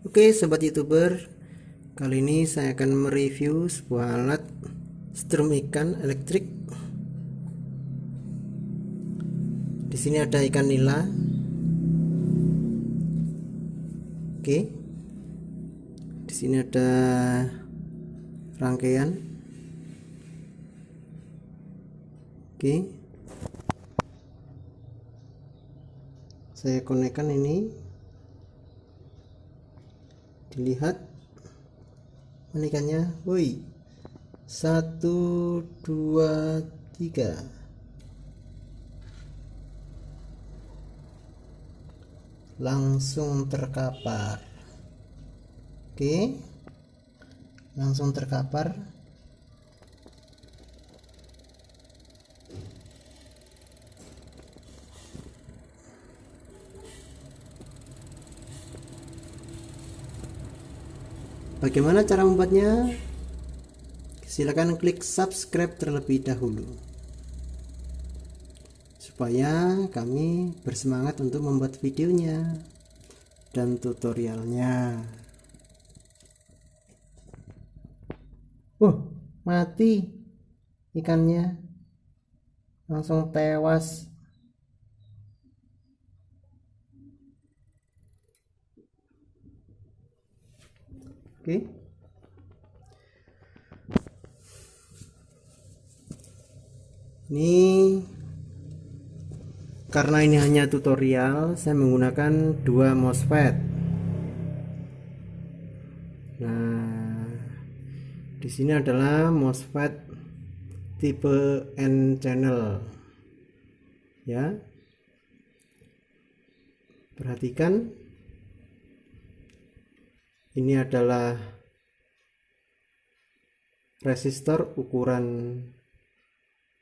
Oke sobat youtuber, kali ini saya akan mereview sebuah alat strum ikan elektrik. Di sini ada ikan nila. Oke, di sini ada rangkaian. Oke, saya konekkan ini. Dilihat ikannya, woi, 1 2 3 langsung terkapar. Oke, langsung terkapar. Bagaimana cara membuatnya? Silakan klik subscribe terlebih dahulu supaya kami bersemangat untuk membuat videonya dan tutorialnya. Mati ikannya, langsung tewas. Oke, ini karena ini hanya tutorial, saya menggunakan 2 MOSFET. Nah, di sini adalah MOSFET tipe N channel. Ya, perhatikan. Ini adalah resistor ukuran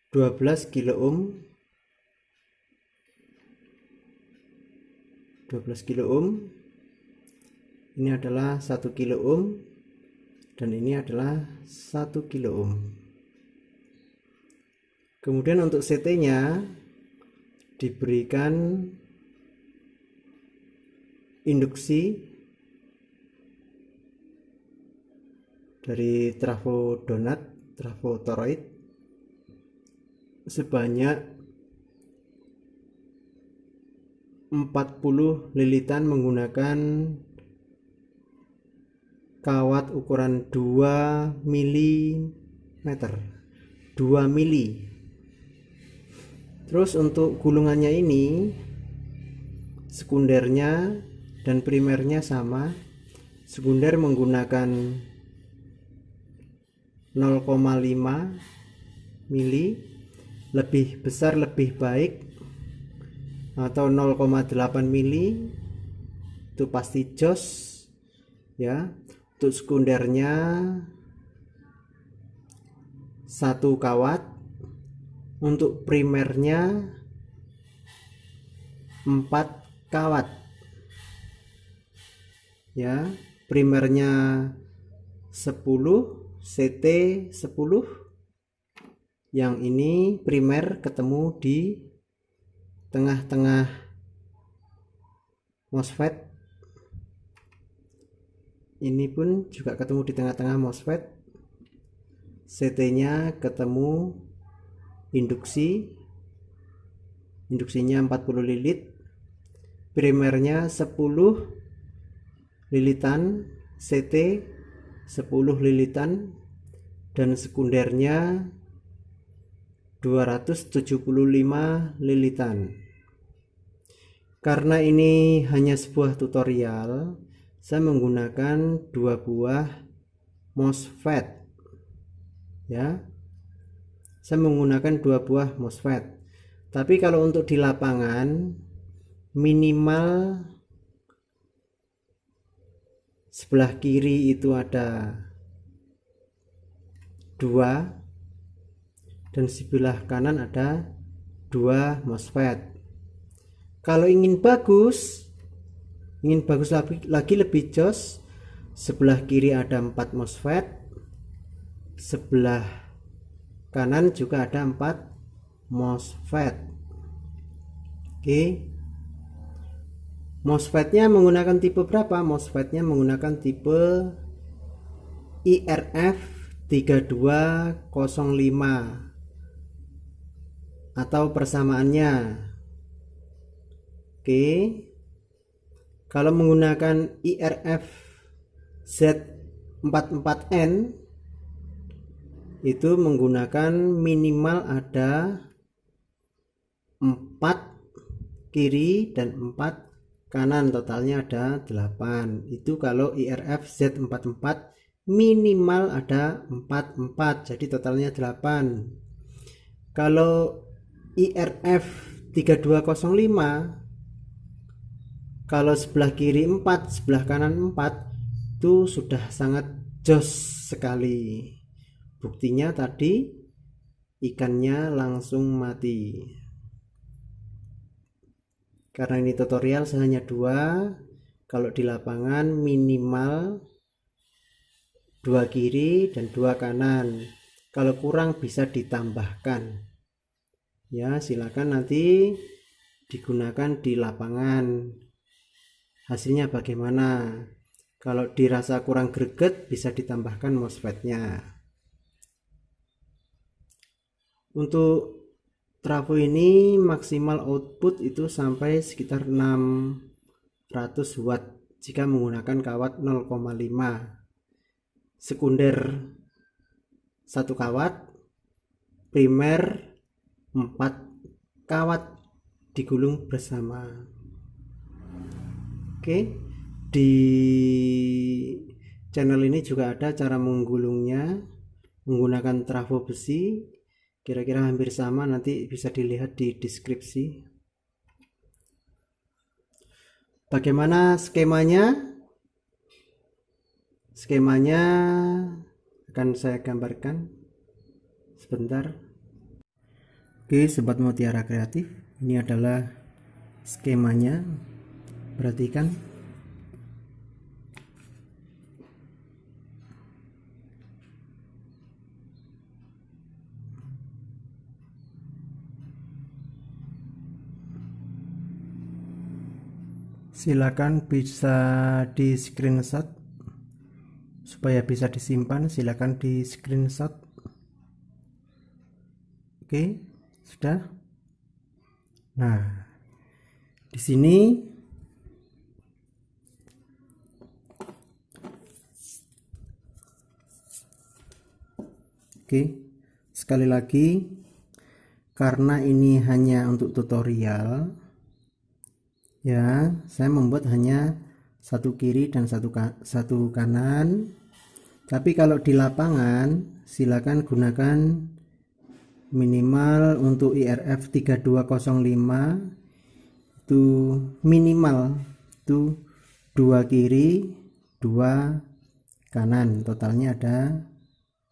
12 kilo ohm. 12 kilo ohm. Ini adalah 1 kilo ohm dan ini adalah 1 kilo ohm. Kemudian untuk CT-nya diberikan induksi dari trafo donat, trafo toroid sebanyak 40 lilitan menggunakan kawat ukuran 2 mm, 2 mili. Terus untuk gulungannya ini, sekundernya dan primernya sama. Sekunder menggunakan 0,5 mili, lebih besar lebih baik, atau 0,8 mili itu pasti jos ya. Untuk sekundernya 1 kawat, untuk primernya 4 kawat ya. Primernya 10, CT 10. Yang ini primer ketemu di tengah-tengah MOSFET. Ini pun juga ketemu di tengah-tengah MOSFET. CT-nya ketemu induksinya 40 lilit, primernya 10 lilitan, CT 10 lilitan, dan sekundernya 275 lilitan. Karena ini hanya sebuah tutorial, saya menggunakan 2 buah MOSFET ya. Saya menggunakan 2 buah MOSFET. Tapi kalau untuk di lapangan minimal sebelah kiri itu ada 2 dan sebelah kanan ada 2 MOSFET. Kalau ingin bagus lagi lebih jos, sebelah kiri ada 4 MOSFET, sebelah kanan juga ada 4 MOSFET. Oke, MOSFET-nya menggunakan tipe berapa? MOSFET-nya menggunakan tipe IRF 3205 atau persamaannya. Oke. Kalau menggunakan IRF Z44N itu menggunakan minimal ada 4 kiri dan 4 kanan, totalnya ada 8. Itu kalau IRF Z44 minimal ada 4, jadi totalnya 8. Kalau IRF 3205 kalau sebelah kiri 4, sebelah kanan 4, itu sudah sangat jos sekali. Buktinya tadi ikannya langsung mati. Karena ini tutorial hanya 2, kalau di lapangan minimal 2 kiri dan 2 kanan. Kalau kurang bisa ditambahkan. Ya, silakan nanti digunakan di lapangan. Hasilnya bagaimana? Kalau dirasa kurang greget bisa ditambahkan MOSFET-nya. Untuk trafo ini maksimal output itu sampai sekitar 600 watt jika menggunakan kawat 0,5. Sekunder 1 kawat, primer 4 kawat digulung bersama. Oke, di channel ini juga ada cara menggulungnya menggunakan trafo besi, kira-kira hampir sama, nanti bisa dilihat di deskripsi. Bagaimana skemanya? Skemanya akan saya gambarkan sebentar. Oke, sobat Mutiara Kreatif, ini adalah skemanya. Perhatikan. Silakan bisa di screenshot supaya bisa disimpan. Silakan di screenshot. Oke, sudah. Nah, di sini oke, sekali lagi, karena ini hanya untuk tutorial ya, saya membuat hanya 1 kiri dan 1 kanan. Tapi kalau di lapangan silakan gunakan minimal untuk IRF 3205 itu minimal itu 2 kiri 2 kanan, totalnya ada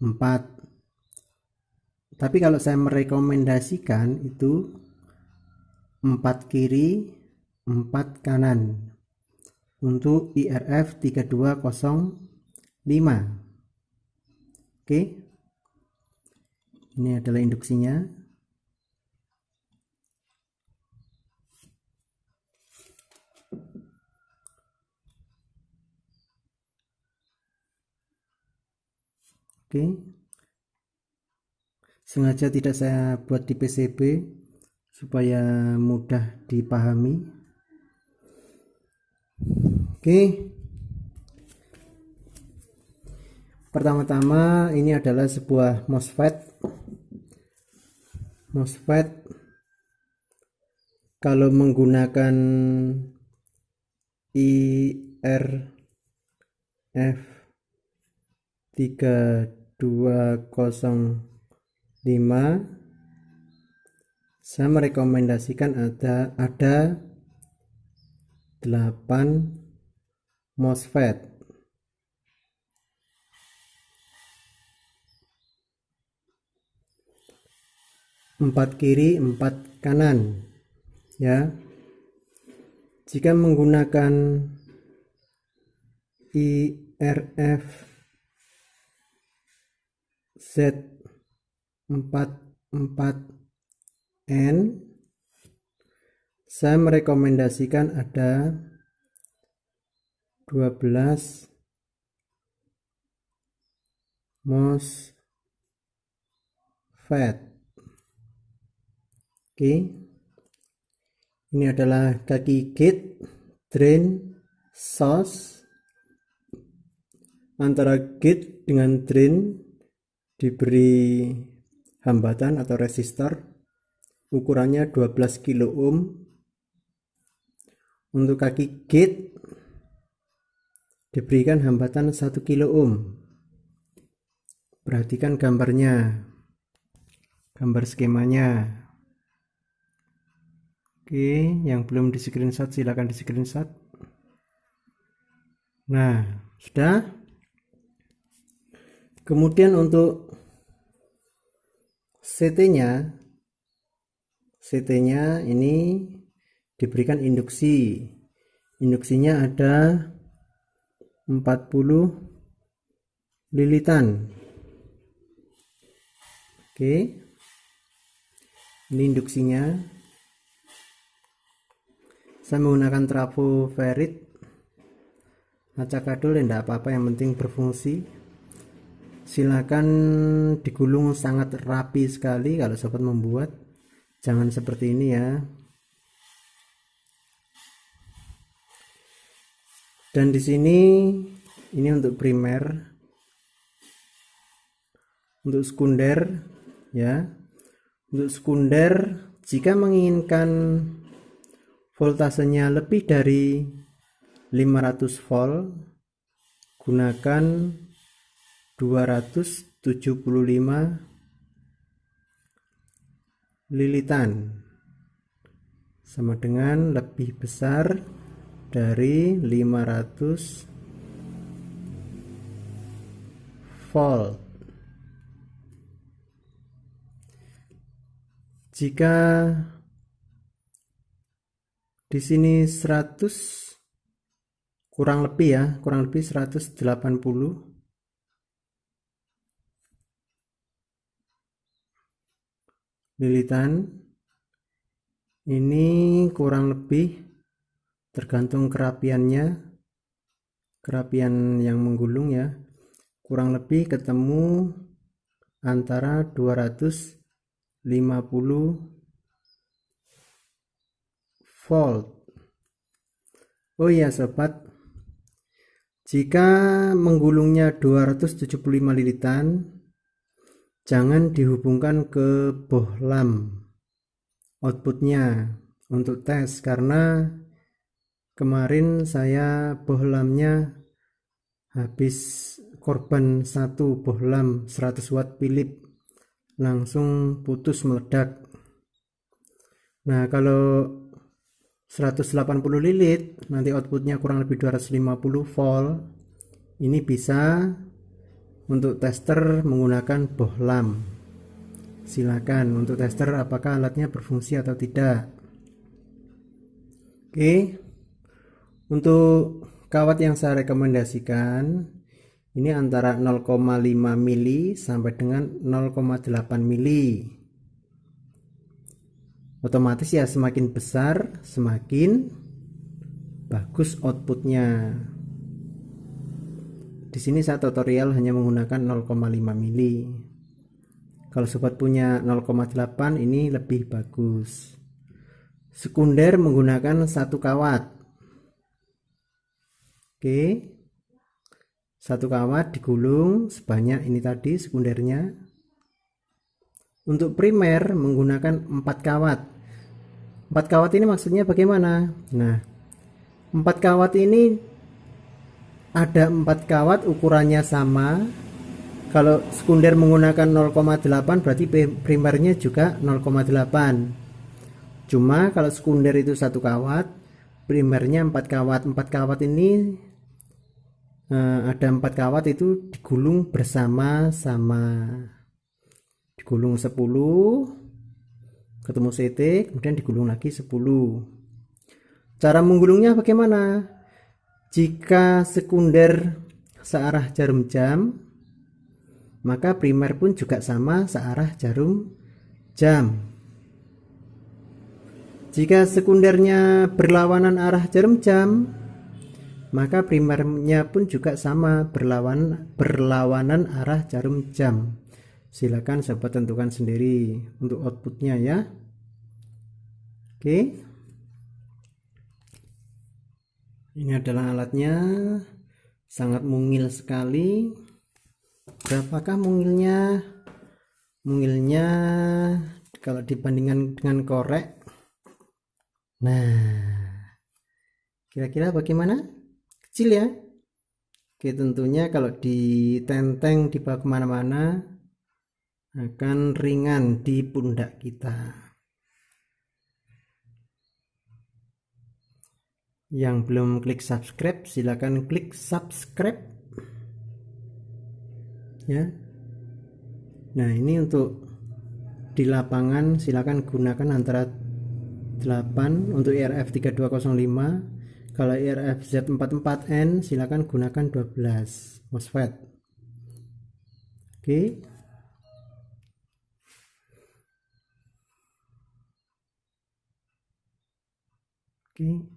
4. Tapi kalau saya merekomendasikan itu 4 kiri 4 kanan untuk IRF 3205. Oke, ini adalah induksinya. Oke, sengaja tidak saya buat di PCB supaya mudah dipahami. Oke, pertama-tama ini adalah sebuah MOSFET. Kalau menggunakan IRF 3205 saya merekomendasikan ada 8 MOSFET. Empat kiri 4 kanan ya. Jika menggunakan IRF Z44N saya merekomendasikan ada 12 MOSFET. Oke, ini adalah kaki gate, drain, source. Antara gate dengan drain diberi hambatan atau resistor, ukurannya 12 kilo ohm. Untuk kaki gate diberikan hambatan 1 kilo ohm. Perhatikan gambarnya, gambar skemanya. Oke, yang belum di screenshot silakan di screenshot. Nah, sudah. Kemudian untuk CT-nya ini diberikan induksi. Induksinya ada 40 lilitan. Oke, ini induksinya. Saya menggunakan trafo ferrit, acak-adul, tidak apa-apa, yang penting berfungsi. Silakan digulung sangat rapi sekali kalau sobat membuat, jangan seperti ini ya. Dan di sini ini untuk primer, untuk sekunder ya. Untuk sekunder, jika menginginkan voltasenya lebih dari 500 volt, gunakan 275 lilitan, sama dengan lebih besar dari 500 volt. Jika di sini 100, kurang lebih 180 lilitan. Ini kurang lebih tergantung kerapiannya, kerapian yang menggulung ya. Kurang lebih ketemu antara 250 volt. Oh iya sobat, jika menggulungnya 275 lilitan, jangan dihubungkan ke bohlam outputnya untuk tes, karena kemarin saya bohlamnya habis korban satu bohlam 100 watt Philips, langsung putus meledak. Nah, kalau 180 lilit nanti outputnya kurang lebih 250 volt, ini bisa untuk tester menggunakan bohlam. Silakan untuk tester apakah alatnya berfungsi atau tidak. Oke, untuk kawat yang saya rekomendasikan ini antara 0,5 mili sampai dengan 0,8 mili. Otomatis ya, semakin besar semakin bagus outputnya. Di sini saya tutorial hanya menggunakan 0,5 mili. Kalau sobat punya 0,8 ini lebih bagus. Sekunder menggunakan satu kawat. Oke, satu kawat digulung sebanyak ini tadi sekundernya. Untuk primer menggunakan 4 kawat. 4 kawat ini maksudnya bagaimana? Nah, 4 kawat ini ada 4 kawat ukurannya sama. Kalau sekunder menggunakan 0,8 berarti primernya juga 0,8. Cuma kalau sekunder itu satu kawat, primernya 4 kawat. 4 kawat ini ada 4 kawat itu digulung bersama-sama. Digulung 10, ketemu CT, kemudian digulung lagi 10. Cara menggulungnya bagaimana? Jika sekunder searah jarum jam, maka primer pun juga sama searah jarum jam. Jika sekundernya berlawanan arah jarum jam, maka primernya pun juga sama, berlawanan arah jarum jam. Silakan sahabat tentukan sendiri untuk outputnya ya. Oke, ini adalah alatnya, sangat mungil sekali. Berapakah mungilnya? Mungilnya kalau dibandingkan dengan korek, nah kira-kira bagaimana? Kecil ya. Oke, tentunya kalau ditenteng dibawa kemana-mana akan ringan di pundak kita. Yang belum klik subscribe, silakan klik subscribe ya. Nah, ini untuk di lapangan silakan gunakan antara 8 untuk IRF 3205. Kalau IRF Z44N silakan gunakan 12 MOSFET. Oke. Oke.